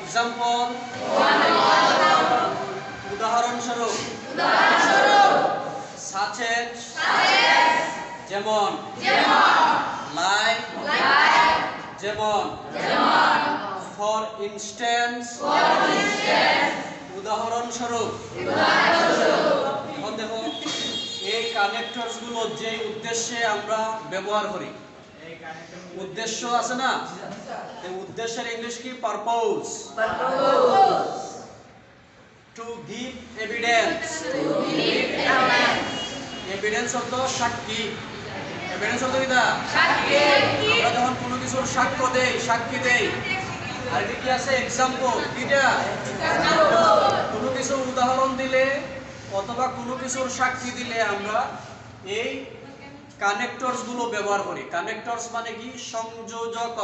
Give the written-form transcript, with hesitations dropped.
Example, উদাহরণস্বরূপ, such as, যেমন, like, যেমন, for instance, উদাহরণস্বরূপ। এখন দেখো এই কানেক্টরস গুলো যে উদ্দেশ্যে আমরা ব্যবহার করি, উদ্দেশ্য আছে না, এই উদ্দেশ্যের ইংলিশ কি? Purpose. To give evidence, evidence অর্থ সাক্ষী, এভিডেন্স অর্থ কি? আমরা যখন কোনো কিছুর সাক্ষী দেই। আর কি আছে? এক্সাম্পল। কিটা? কোনো কিছুর উদাহরণ দিলে অথবা কোনো কিছুর সাক্ষী দিলে আমরা এই কানেক্টরস গুলো ব্যবহার করি। কানেক্টরস মানে কি? সংযোজক।